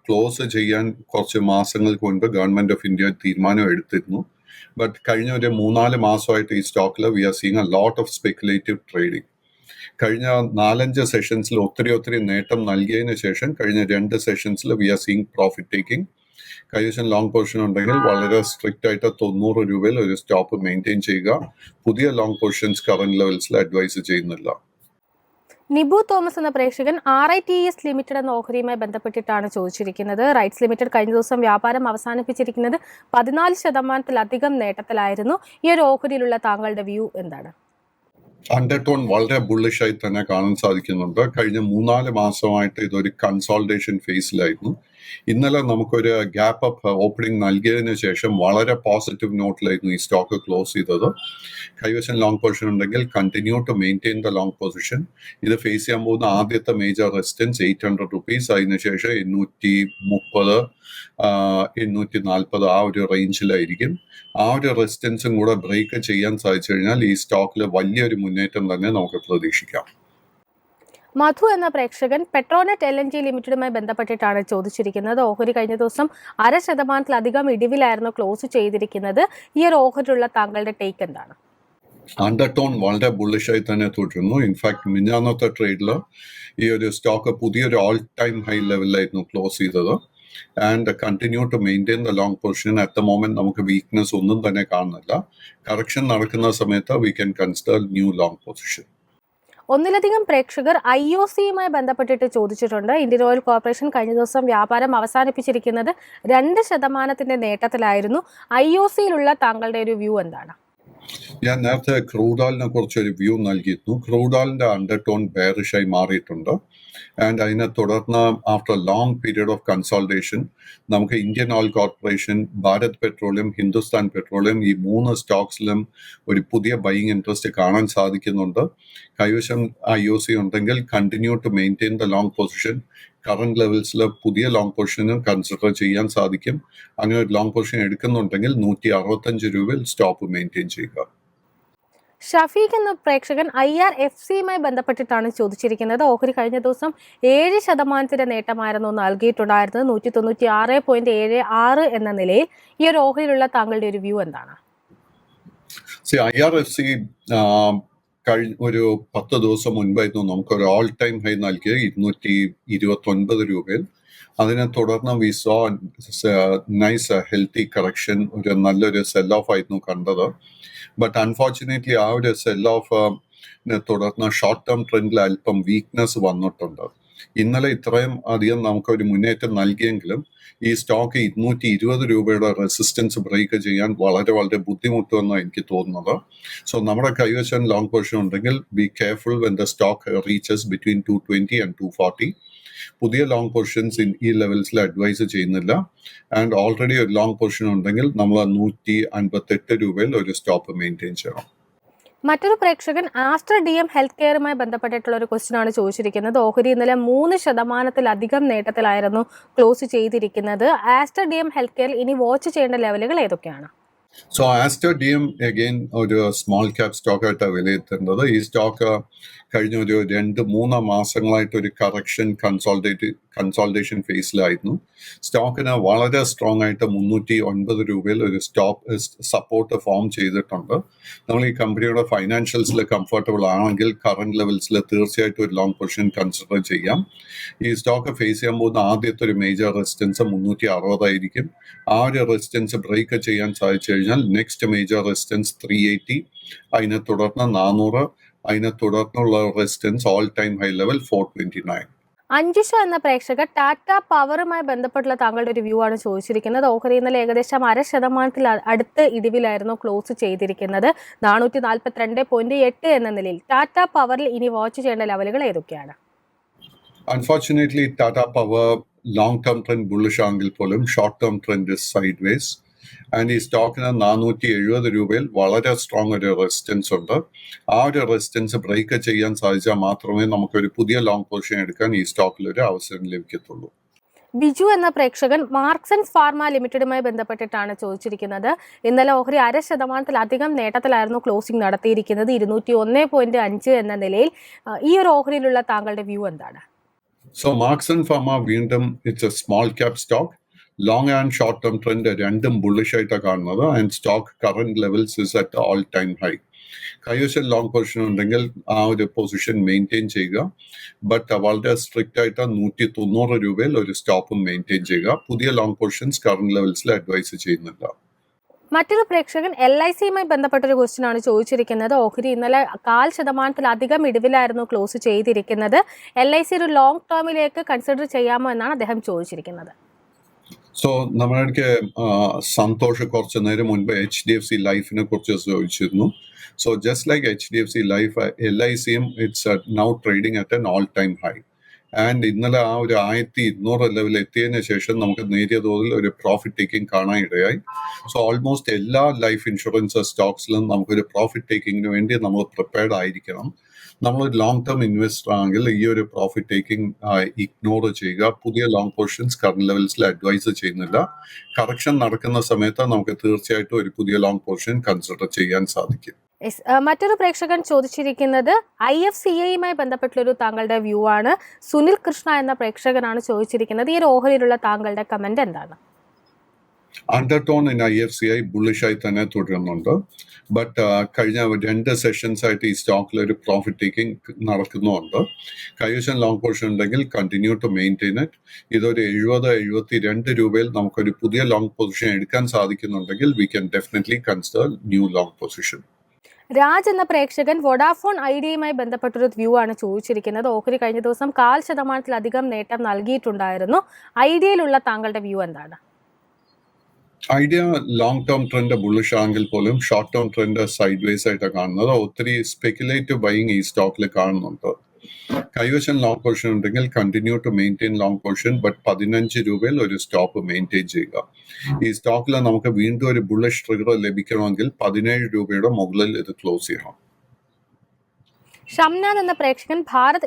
ക്ലോസ് ചെയ്യാൻ കുറച്ച് മാസങ്ങൾക്ക് മുൻപ് ഗവൺമെന്റ് ഓഫ് ഇന്ത്യ തീരുമാനം എടുത്തിരുന്നു. ബട്ട് കഴിഞ്ഞ ഒരു 3-4 മാസമായിട്ട് ഈ സ്റ്റോക്കിൽ we are seeing a lot of speculative trading. കഴിഞ്ഞ 4-5 സെഷൻസിൽ ഒത്തിരി നേട്ടം നൽകിയതിന് ശേഷം കഴിഞ്ഞ 2 സെഷൻസിൽ we are seeing profit taking. കൈവശം ലോങ് പൊസിഷൻ ഉണ്ടെങ്കിൽ വളരെ സ്ട്രിക്റ്റ് ആയിട്ട് 90 രൂപയിൽ ഒരു സ്റ്റോപ്പ് മെയിൻറ്റെയിൻ ചെയ്യുക. പുതിയ ലോങ് പൊസിഷൻസ് കറന്റ് ലെവൽസിൽ അഡ്വൈസ് ചെയ്യുന്നില്ല. നിബു തോമസ് എന്ന പ്രേക്ഷകൻ RITES ലിമിറ്റഡ് എന്ന ഓഹരിയുമായി ബന്ധപ്പെട്ടിട്ടാണ് ചോദിച്ചിരിക്കുന്നത്. റൈറ്റ്സ് ലിമിറ്റഡ് കഴിഞ്ഞ ദിവസം വ്യാപാരം അവസാനിപ്പിച്ചിരിക്കുന്നത് 14% നേട്ടത്തിലായിരുന്നു. ഈ ഒരു ഓഹരിയിലുള്ള താങ്കളുടെ വ്യൂ എന്താണ്? അണ്ടർടോൺ വളരെ ബുള്ളിഷായി തന്നെ കാണാൻ സാധിക്കുന്നുണ്ട്. കഴിഞ്ഞ 3-4 മാസമായിട്ട് ഇതൊരു കൺസോൾട്ടേഷൻ ഫേസിലായിരുന്നു. ഇന്നലെ നമുക്കൊരു ഗ്യാപ്പ് അപ്പ് ഓപ്പണിംഗ് നൽകിയതിന് ശേഷം വളരെ പോസിറ്റീവ് നോട്ടിലായിരുന്നു ഈ സ്റ്റോക്ക് ക്ലോസ് ചെയ്തത്. കൈവശം ലോങ് പൊസിഷൻ ഉണ്ടെങ്കിൽ continue to maintain the long position. ഇത് ഫേസ് ചെയ്യാൻ പോകുന്ന ആദ്യത്തെ മേജർ റെസിസ്റ്റൻസ് 800 റുപ്പീസ്. അതിനുശേഷം 830, 840 ആ ഒരു റേഞ്ചിലായിരിക്കും. ആ ഒരു റെസിസ്റ്റൻസും കൂടെ ബ്രേക്ക് ചെയ്യാൻ സാധിച്ചു കഴിഞ്ഞാൽ ഈ സ്റ്റോക്കിൽ വലിയൊരു മുന്നേറ്റം തന്നെ നമുക്ക് പ്രതീക്ഷിക്കാം. മധു എന്ന പ്രേക്ഷകൻ പെട്രോനെറ്റ് LNG ലിമിറ്റഡുമായി ബന്ധപ്പെട്ടിട്ടാണ് ചോദിച്ചിരിക്കുന്നത്. ഓഹരി കഴിഞ്ഞ ദിവസം 0.5% ഇടിവിലായിരുന്നു ക്ലോസ് ചെയ്തിരിക്കുന്നത്. ഈ ഒരു ഓഹരിയുള്ള താങ്കളുടെ ടേക്ക് എന്താണ്? അണ്ടർടോൺ വളരെ ബുള്ളിഷായി തന്നെ തുടരുന്നു. ഇൻഫാക്ട് മിഞ്ഞാന്നത്തെ ട്രേഡിൽ ഈ ഒരു സ്റ്റോക്ക് പുതിയൊരു ഓൾ ടൈം ഹൈ ലെവലിലായിരുന്നു ക്ലോസ് ചെയ്തത്. And continue to maintain the long position. At the moment നമുക്ക് വീക്ക്നെസ് ഒന്നും തന്നെ കാണുന്നില്ല. കറക്ഷൻ നടക്കുന്ന സമയത്ത് we can consider new long position. ഒന്നിലധികം പ്രേക്ഷകർ IOCയുമായി ബന്ധപ്പെട്ടിട്ട് ചോദിച്ചിട്ടുണ്ട്. ഇന്ത്യൻ ഓയിൽ കോർപ്പറേഷൻ കഴിഞ്ഞ ദിവസം വ്യാപാരം അവസാനിപ്പിച്ചിരിക്കുന്നത് 2% നേട്ടത്തിലായിരുന്നു. IOCയിലുള്ള താങ്കളുടെ ഒരു വ്യൂ എന്താണ്? ഞാൻ നേരത്തെ ക്രൂഡ് ഓയിലിനെ കുറിച്ച് ഒരു വ്യൂ നൽകിയിരുന്നു. ക്രൂഡ് ഓയിലിന്റെ അണ്ടർടോൺ ബെയറിഷായി മാറിയിട്ടുണ്ട്. ആൻഡ് അതിനെ തുടർന്ന് after long period of consultation നമുക്ക് Indian oil corporation, Bharat petroleum, Hindustan petroleum ഈ 3 സ്റ്റോക്സിലും ഒരു പുതിയ ബൈയിങ് ഇൻട്രസ്റ്റ് കാണാൻ സാധിക്കുന്നുണ്ട്. കൈവശം IOC ഉണ്ടെങ്കിൽ continue to maintain the long position. Current ലെവൽസിൽ പുതിയ ലോങ് പൊസിഷനും കൺസിഡർ ചെയ്യാൻ സാധിക്കും. അങ്ങനെ ഒരു ലോങ് പൊസിഷൻ എടുക്കുന്നുണ്ടെങ്കിൽ 165 രൂപയിൽ സ്റ്റോപ്പ് മെയിൻറ്റെയിൻ ചെയ്യുക. ഷഫീഖ് എന്ന പ്രേക്ഷകൻ IRFCയുമായി ബന്ധപ്പെട്ടിട്ടാണ് ചോദിച്ചിരിക്കുന്നത്. ഓഹരി കഴിഞ്ഞ ദിവസം 7% നേട്ടമായിരുന്നു നൽകിയിട്ടുണ്ടായിരുന്നത്. 196.76 എന്ന നിലയിൽ ഈ ഒരു ഓഹരിയിലുള്ള താങ്കളുടെ ഒരു വ്യൂ എന്താണ്? IRFC ഒരു 10 ദിവസം മുൻപായിരുന്നു നമുക്കൊരു ഓൾ ടൈം ഹൈ നൽകിയ 229 രൂപയിൽ. അതിനെ തുടർന്ന് we saw nice healthy correction. ഒരു നല്ലൊരു സെൽ ഓഫ് ആയിരുന്നു കണ്ടത്. ബട്ട് അൺഫോർച്ചുനേറ്റ്ലി ആ ഒരു സെൽ ഓഫ് തുടർന്ന് ഷോർട്ട് ടേം ട്രെൻഡിൽ അല്പം വീക്ക്നെസ് വന്നിട്ടുണ്ട്. ഇന്നലെ ഇത്രയും അധികം നമുക്കൊരു മുന്നേറ്റം നൽകിയെങ്കിലും ഈ സ്റ്റോക്ക് 220 രൂപയുടെ റെസിസ്റ്റൻസ് ബ്രേക്ക് ചെയ്യാൻ വളരെ വളരെ ബുദ്ധിമുട്ടുമെന്നാണ് എനിക്ക് തോന്നുന്നത്. സോ നമ്മുടെ കൈവശം ലോങ് പൊസിഷൻ ഉണ്ടെങ്കിൽ be careful when the stock reaches between 220 and 240. പുതിയ ലോങ് പൊസിഷൻസ് ഈ ലെവൽസിൽ അഡ്വൈസ് ചെയ്യുന്നില്ല. ആൻഡ് ഓൾറെഡി ഒരു ലോങ് പൊസിഷൻ ഉണ്ടെങ്കിൽ നമ്മൾ 158 രൂപയിൽ ഒരു സ്റ്റോപ്പ് മെയിൻറ്റെയിൻ ചെയ്യണം. മറ്റൊരു പ്രേക്ഷകൻ ആസ്റ്റർ DM ഹെൽത്ത് കെയറുമായി ബന്ധപ്പെട്ടിട്ടുള്ള ഒരു ക്വസ്റ്റ്യൻ ആണ് ചോദിച്ചിരിക്കുന്നത്. ഓഹരി ഇന്നലെ 3% നേട്ടത്തിലായിരുന്നു ക്ലോസ് ചെയ്തിരിക്കുന്നത്. ആസ്റ്റർ DM ഹെൽത്ത് കെയർ ഇനി വാച്ച് ചെയ്യേണ്ട ലെവലുകൾ ഏതൊക്കെയാണ്? സോ ആസ്റ്റർ DM അഗെയിൻ ഒരു സ്മോൾ ക്യാപ് സ്റ്റോക്ക് ആയിട്ടാണ് വിലയിരുത്തേണ്ടത്. ഈ സ്റ്റോക്ക് കഴിഞ്ഞ ഒരു 2-3 മാസങ്ങളായിട്ട് ഒരു കൺസോൾട്ടേഷൻ ഫേസിലായിരുന്നു. സ്റ്റോക്കിന് വളരെ സ്ട്രോങ് ആയിട്ട് 309 രൂപയിൽ ഒരു സപ്പോർട്ട് ഫോം ചെയ്തിട്ടുണ്ട്. നമ്മൾ ഈ കമ്പനിയുടെ ഫൈനാൻഷ്യൽസിൽ കംഫർട്ടബിൾ ആണെങ്കിൽ കറന്റ് ലെവൽസിൽ തീർച്ചയായിട്ടും ഒരു ലോങ് പൊസിഷൻ കൺസിഡർ ചെയ്യാം. ഈ സ്റ്റോക്ക് ഫേസ് ചെയ്യാൻ പോകുന്ന ആദ്യത്തെ ഒരു മേജർ റെസിസ്റ്റൻസ് 360 ആയിരിക്കും. ആ ഒരു റെസിസ്റ്റൻസ് ബ്രേക്ക് ചെയ്യാൻ സാധിച്ചു കഴിഞ്ഞാൽ നെക്സ്റ്റ് മേജർ റെസിസ്റ്റൻസ് 380, അതിനെ തുടർന്ന് 400, അതിനെ തുടർന്നുള്ള resistance all time high level 429. Anjusha എന്ന പ്രേക്ഷകർ ടാറ്റ പവറുമായി ബന്ധപ്പെട്ടുള്ള താങ്കളുടെ ഒരു വ്യൂ ആണ് ചോദിച്ചിരിക്കുന്നത്. ഓഹരി ഇന്നലെ ഏകദേശം 0.5% അടുത്ത് ഇടിവിലായിരുന്നു ക്ലോസ് ചെയ്തിരിക്കുന്നത്. 442.8 എന്ന നിലയിൽ ടാറ്റ പവറിൽ ഇനി വാച്ച് ചെയ്യേണ്ട ലെവലുകൾ ഏതൊക്കെയാണ്? Unfortunately, Tata Power long-term trend bullish ആണെങ്കിൽ പോലും short-term trend side vase. And ഈ സ്റ്റോക്കിന് 470 രൂപയിൽ വളരെ സ്ട്രോങ് ഒരു റെസിസ്റ്റൻസ് ഉണ്ട്. ആ ഒരു റെസിസ്റ്റൻസ് ബ്രേക്ക് ചെയ്യാൻ സാധിച്ചാൽ മാത്രമേ നമുക്കൊരു പുതിയ ലോങ് പൊസിഷൻ എടുക്കാൻ ഈ സ്റ്റോക്കിൽ ഒരു അവസരം ലഭിക്കത്തുള്ളൂ. ബിജു എന്ന പ്രേക്ഷകൻ മാർക്സൻസ് ഫാർമ ലിമിറ്റഡുമായി ബന്ധപ്പെട്ടിട്ടാണ് ചോദിച്ചിരിക്കുന്നത്. ഇന്നലെ ഓഹരി 0.5% നേട്ടത്തിലായിരുന്നു ക്ലോസിംഗ് നടത്തിയിരിക്കുന്നത്. 201.5 എന്ന നിലയിൽ. ഈ ഒരു ഓഹരിയിലുള്ള താങ്കളുടെ വ്യൂ എന്താണ്? സോ മാർക്സൺ ഫാർമ വീണ്ടും it's A small cap stock. Long and short term trend രണ്ടും ബുള്ളിഷ് ആയിട്ടാണ് കാണുന്നത്. And stock current levels is at all time high. കൈവശം ലോങ് പൊസിഷൻ ഉണ്ടെങ്കിൽ ആ ഒരു പൊസിഷൻ മെയിൻറ്റെയിൻ ചെയ്യുക. ബട്ട് വളരെ സ്ട്രിക്റ്റ് ആയിട്ട് 190 രൂപയിൽ ഒരു സ്റ്റോപ്പും മെയിൻറ്റെയിൻ ചെയ്യുക. പുതിയ ലോങ് പൊസിഷൻസ് കറന്റ് ലെവൽസിൽ അഡ്വൈസ് ചെയ്യുന്നില്ല. മറ്റൊരു പ്രേക്ഷകൻ LICയുമായി ബന്ധപ്പെട്ടൊരു ക്വസ്റ്റ്യൻ ആണ് ചോദിച്ചിരിക്കുന്നത്. ഓഹരി ഇന്നലെ 0.5% ഇടിവിലായിരുന്നു ക്ലോസ് ചെയ്തിരിക്കുന്നത്. LIC ഒരു ലോങ് ടേമിലേക്ക് കൺസിഡർ ചെയ്യാമോ എന്നാണ് അദ്ദേഹം ചോദിച്ചിരിക്കുന്നത്. സോ നമ്മൾക്ക് സന്തോഷ് കുറച്ച് നേരം മുൻപ് HDFC ലൈഫിനെ കുറിച്ച് ചോദിച്ചിരുന്നു. So just like HDFC life, LICയും it's now trading at an all time high. And ഇന്നലെ ആ ഒരു 1200 ലെവൽ എത്തിയതിനു ശേഷം നമുക്ക് നേരിയ തോതിൽ ഒരു പ്രോഫിറ്റ് ടേക്കിംഗ് കാണാൻ ഇടയായി. സോ ഓൾമോസ്റ്റ് എല്ലാ ലൈഫ് ഇൻഷുറൻസ് സ്റ്റോക്സിലും നമുക്കൊരു പ്രോഫിറ്റ് ടേക്കിങ്ങിന് വേണ്ടി നമ്മൾ പ്രിപ്പയർഡ് ആയിരിക്കണം. നമ്മൾ ലോങ് ടേം ഇൻവെസ്റ്റർ ആണെങ്കിൽ ഈ ഒരു പ്രോഫിറ്റ് ടേക്കിംഗ് ഇഗ്നോർ ചെയ്യുക. പുതിയ ലോങ് പൊസിഷൻസ് കറന്റ് ലെവൽസിൽ അഡ്വൈസ് ചെയ്യുന്നില്ല. കറക്ഷൻ നടക്കുന്ന സമയത്ത് നമുക്ക് തീർച്ചയായിട്ടും ഒരു പുതിയ ലോങ് പൊസിഷൻ കൺസിഡർ ചെയ്യാൻ സാധിക്കും. മറ്റൊരു പ്രേക്ഷകൻ ചോദിച്ചിരിക്കുന്നത് IFCAയുമായി ബന്ധപ്പെട്ടുള്ളൊരു താങ്കളുടെ വ്യൂ ആണ്. സുനിൽ കൃഷ്ണ എന്ന പ്രേക്ഷകനാണ് ചോദിച്ചിരിക്കുന്നത്. ഈ ഒരു ഓഹരിയിലുള്ള താങ്കളുടെ കമന്റ് എന്താണ്? അണ്ടർടോൺ ഇൻ IFCI ബുള്ളിഷായി തന്നെ തുടരുന്നുണ്ട്. ബട്ട് കഴിഞ്ഞ 2 സെഷൻസ് ആയിട്ട് ഈ സ്റ്റോക്കിൽ ഒരു പ്രോഫിറ്റ് ടേക്കിംഗ് നടക്കുന്നുണ്ട്. കൈവശം ലോങ് പൊസിഷൻ ഉണ്ടെങ്കിൽ കണ്ടിന്യൂ ടു മെയിൻറ്റെയിൻ ഇറ്റ്. ഇതൊരു 70-72 രൂപയിൽ നമുക്കൊരു പുതിയ ലോങ് പൊസിഷൻ എടുക്കാൻ സാധിക്കുന്നുണ്ടെങ്കിൽ we can definitely consider new long position. Raj എന്ന പ്രേക്ഷകൻ വോഡാഫോൺ ഐഡിയയുമായി ബന്ധപ്പെട്ടൊരു വ്യൂ ആണ് ചോദിച്ചിരിക്കുന്നത്. ഓഹരി കഴിഞ്ഞ ദിവസം 0.5% നേട്ടം നൽകിയിട്ടുണ്ടായിരുന്നു. ഐഡിയയിലുള്ള താങ്കളുടെ വ്യൂ എന്താണ്? Idea long term trend bullish ആണെങ്കിൽ പോലും short term trend sideways ആയിട്ടാണ് കാണുന്നത്. ഒത്തിരി സ്പെക്കുലേറ്റീവ് ബൈയിങ് ഈ സ്റ്റോക്കിൽ കാണുന്നുണ്ട്. കൈവശം ലോങ് പൊസിഷൻ ഉണ്ടെങ്കിൽ continue to maintain long position. But 15 രൂപയിൽ ഒരു സ്റ്റോപ്പ് മെയിൻറ്റെയിൻ ചെയ്യുക. ഈ സ്റ്റോക്കിൽ നമുക്ക് വീണ്ടും ഒരു ബുള്ളിഷ് ട്രിഗർ ലഭിക്കണമെങ്കിൽ 17 രൂപയുടെ മുകളിൽ ഇത് ക്ലോസ് ചെയ്യണം. ഷംനാഥ് എന്ന പ്രേക്ഷകൻ ഭാരത്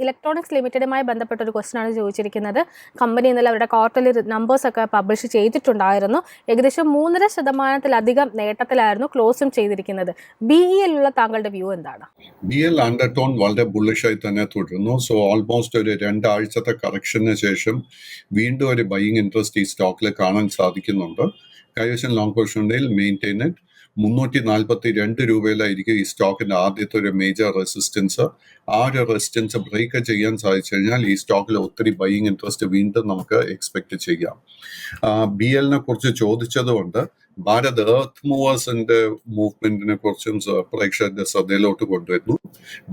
ഇലക്ട്രോണിക്സ് ലിമിറ്റഡുമായി ബന്ധപ്പെട്ട ഒരു ക്വസ്റ്റ്യൻ ആണ് ചോദിച്ചിരിക്കുന്നത്. കമ്പനി ഇന്നലെ അവരുടെ ക്വാർട്ടർലി നമ്പേഴ്സ് ഒക്കെ പബ്ലിഷ് ചെയ്തിട്ടുണ്ടായിരുന്നു. ഏകദേശം 3.5% നേട്ടത്തിലായിരുന്നു ക്ലോസും ചെയ്തിരിക്കുന്നത്. BELലുള്ള താങ്കളുടെ വ്യൂ എന്താണ്? BEL അണ്ടർടോൺ വളരെ ബുള്ളിഷായി തന്നെ തുടരുന്നു. സോ ഓൾമോസ്റ്റ് ഒരു 2 ആഴ്ചത്തെ കറക്ഷന് ശേഷം വീണ്ടും ഒരു ബൈയിങ് ഇൻട്രസ്റ്റ് ഈ സ്റ്റോക്കിൽ കാണാൻ സാധിക്കുന്നുണ്ട്. കൈവശം ലോങ് പൊസിഷൻ ഉണ്ടെങ്കിൽ മെയിൻറ്റെയിൻ ഇറ്റ്. 342 രൂപയിലായിരിക്കും ഈ സ്റ്റോക്കിന്റെ ആദ്യത്തെ ഒരു മേജർ റെസിസ്റ്റൻസ്. ആ ഒരു റെസിസ്റ്റൻസ് ബ്രേക്ക് ചെയ്യാൻ സാധിച്ചു കഴിഞ്ഞാൽ ഈ സ്റ്റോക്കിൽ ഒത്തിരി ബൈയിങ് ഇൻട്രസ്റ്റ് വീണ്ടും നമുക്ക് എക്സ്പെക്ട് ചെയ്യാം. BELനെ കുറിച്ച് ചോദിച്ചതുകൊണ്ട് ഭാരത് എർത്ത് മൂവേഴ്സിന്റെ മൂവ്മെന്റിനെ കുറിച്ചും പ്രേക്ഷകരുടെ ശ്രദ്ധയിലോട്ട് കൊണ്ടുവരുന്നു.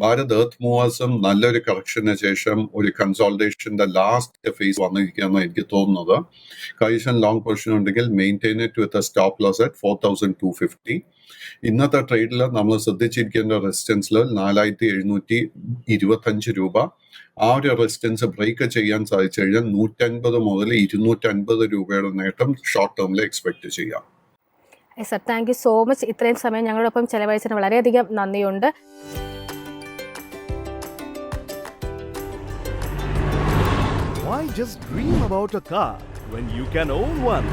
ഭാരത് എർത്ത് മൂവേഴ്സും നല്ലൊരു കറക്ഷന് ശേഷം ഒരു കൺസോൾട്ടേഷന്റെ ലാസ്റ്റ് ഫേസ് വന്നിരിക്കുകയെന്ന് എനിക്ക് തോന്നുന്നത്. കൈവശം ലോങ് പൊസിഷൻ ഉണ്ടെങ്കിൽ maintain it with a stop loss at 4,250. ഇന്നത്തെ ട്രേഡിൽ നമ്മൾ ശ്രദ്ധിച്ചിരിക്കേണ്ട റെസിസ്റ്റൻസിൽ 4,725 രൂപ. ആ ഒരു റെസിസ്റ്റൻസ് ബ്രേക്ക് ചെയ്യാൻ സാധിച്ചു കഴിഞ്ഞാൽ 150 മുതൽ 250 രൂപയുടെ നേട്ടം ഷോർട്ട് ടേമിൽ എക്സ്പെക്ട് ചെയ്യാം. Sir, thank you so much. ഇത്രയും സമയം ഞങ്ങളോടൊപ്പം ചെലവഴിച്ചതിന് വളരെയധികം നന്ദിയുണ്ട്. Why just dream about a car when you can own one?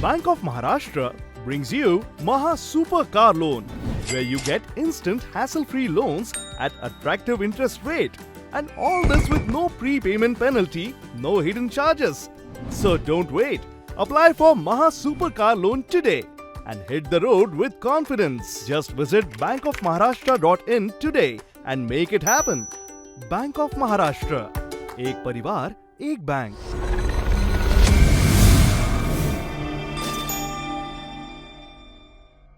Bank of Maharashtra brings you Maha Super Car Loan, where you get instant hassle-free loans at attractive interest rate. And all this with no prepayment penalty, no hidden charges. So don't wait. Apply for Maha Super Car Loan today and hit the road with confidence. Just visit bankofmaharashtra.in today and make it happen. Bank of Maharashtra. एक परिवार, एक bank.